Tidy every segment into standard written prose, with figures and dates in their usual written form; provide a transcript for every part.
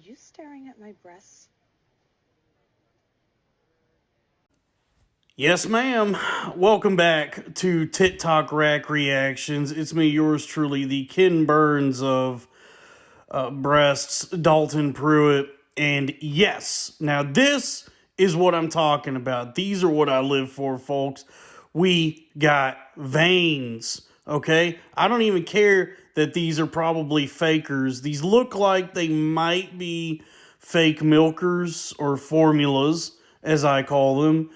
you staring at my breasts? Yes, ma'am. Welcome back to TikTok Rack Reactions. It's me, yours truly, the Ken Burns of breasts, Dalton Pruitt. And yes, now this is what I'm talking about. These are what I live for, folks. We got veins, okay? I don't even care that these are probably fakers. These look like they might be fake milkers or formulas, as I call them.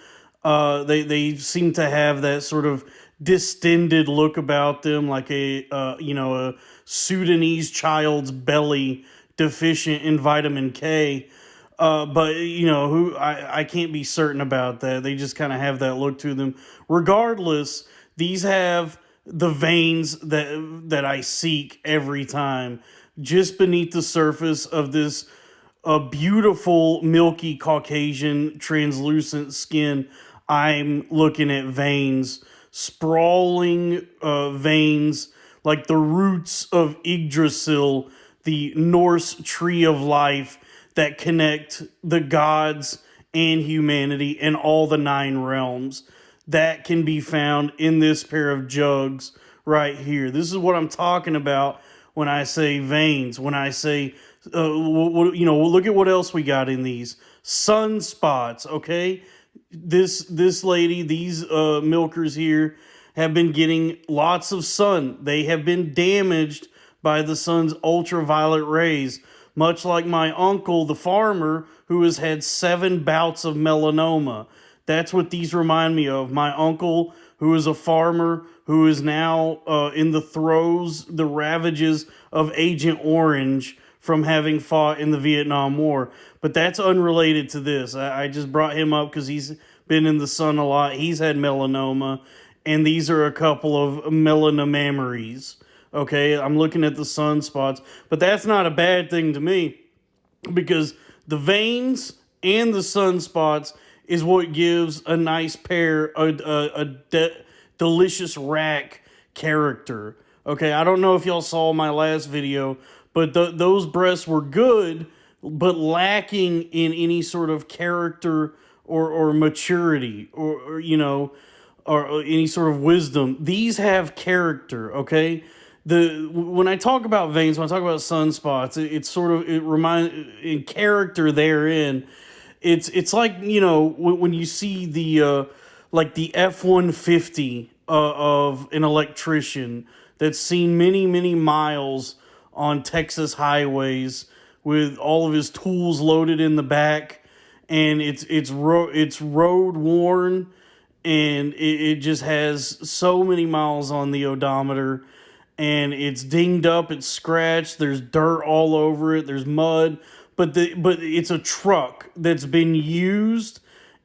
They seem to have that sort of distended look about them, like a Sudanese child's belly deficient in vitamin K. But who I can't be certain about that. They just kind of have that look to them. Regardless, these have the veins that I seek every time, just beneath the surface of this a beautiful, milky Caucasian, translucent skin. I'm looking at veins, sprawling veins, like the roots of Yggdrasil, the Norse tree of life that connect the gods and humanity and all the nine realms. That can be found in this pair of jugs right here. This is what I'm talking about when I say veins, when I say, look at what else we got in these sunspots. Okay, this lady, these milkers here have been getting lots of sun. They have been damaged by the sun's ultraviolet rays, much like my uncle, the farmer, who has had 7 bouts of melanoma. That's what these remind me of. My uncle, who is a farmer, who is now in the throes, the ravages of Agent Orange from having fought in the Vietnam War. But that's unrelated to this. I just brought him up because he's been in the sun a lot. He's had melanoma, and these are a couple of melanomameries. Okay, I'm looking at the sunspots, but that's not a bad thing to me because the veins and the sunspots is what gives a nice pair, delicious rack character. Okay, I don't know if y'all saw my last video, but those breasts were good, but lacking in any sort of character or maturity or any sort of wisdom. These have character, okay? When I talk about veins, when I talk about sunspots, it's sort of it remind in character therein. It's like when you see the like the F-150 of an electrician that's seen many miles on Texas highways with all of his tools loaded in the back, and it's road worn, and it just has so many miles on the odometer, and it's dinged up, it's scratched, there's dirt all over it, there's mud, but it's a truck that's been used,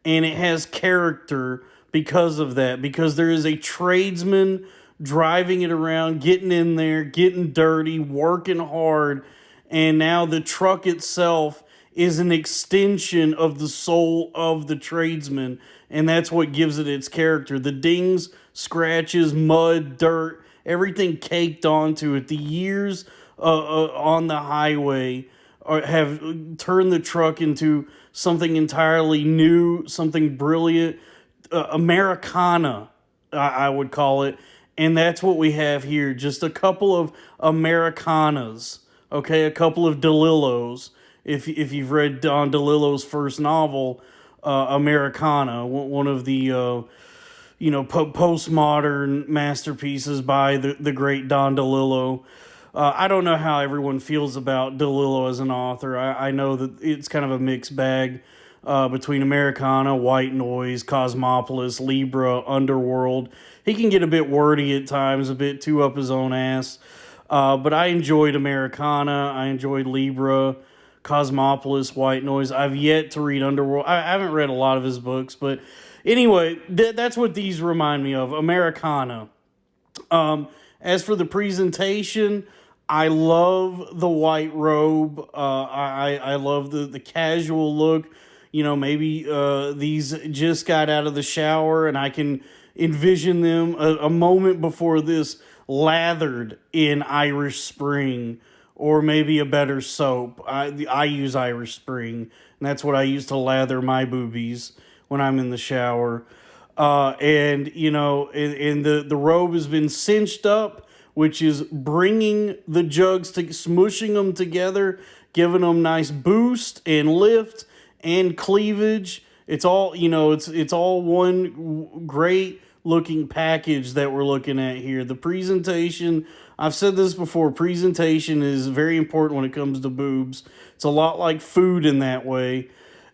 and it has character because of that, because there is a tradesman driving it around, getting in there, getting dirty, working hard, and now the truck itself is an extension of the soul of the tradesman, and that's what gives it its character. The dings, scratches, mud, dirt, everything caked onto it. The years on the highway have turned the truck into something entirely new, something brilliant, Americana, I would call it. And that's what we have here. Just a couple of Americanas, okay? A couple of DeLillos. If you've read Don DeLillo's first novel, Americana, one of the postmodern masterpieces by the great Don DeLillo. I don't know how everyone feels about DeLillo as an author. I know that it's kind of a mixed bag between Americana, White Noise, Cosmopolis, Libra, Underworld. He can get a bit wordy at times, a bit too up his own ass. But I enjoyed Americana. I enjoyed Libra, Cosmopolis, White Noise. I've yet to read Underworld. I haven't read a lot of his books, but anyway, that's what these remind me of, Americana. As for the presentation, I love the white robe. I love the casual look. Maybe these just got out of the shower, and I can envision them a moment before this lathered in Irish Spring or maybe a better soap. I use Irish Spring, and that's what I use to lather my boobies when I'm in the shower. And you know, and the robe has been cinched up, which is bringing the jugs to smushing them together, giving them nice boost and lift and cleavage. It's all, you know, it's all one great looking package that we're looking at here. The presentation, I've said this before, presentation is very important when it comes to boobs. It's a lot like food in that way.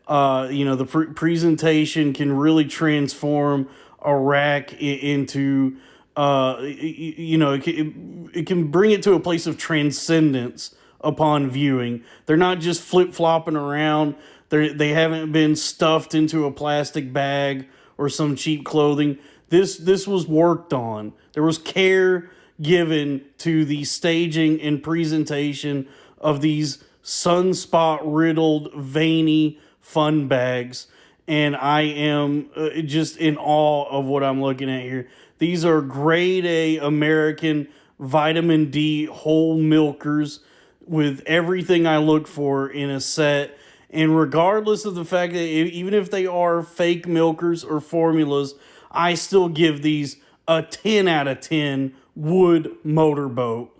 You know, the presentation can really transform a rack into, you know, it can bring it to a place of transcendence upon viewing. They're not just flip flopping around. They haven't been stuffed into a plastic bag or some cheap clothing. This was worked on. There was care given to the staging and presentation of these sunspot riddled, veiny fun bags, and I am just in awe of what I'm looking at here. These are grade A American vitamin D whole milkers with everything I look for in a set. And regardless of the fact that even if they are fake milkers or formulas, I still give these a 10 out of 10 wood motorboat.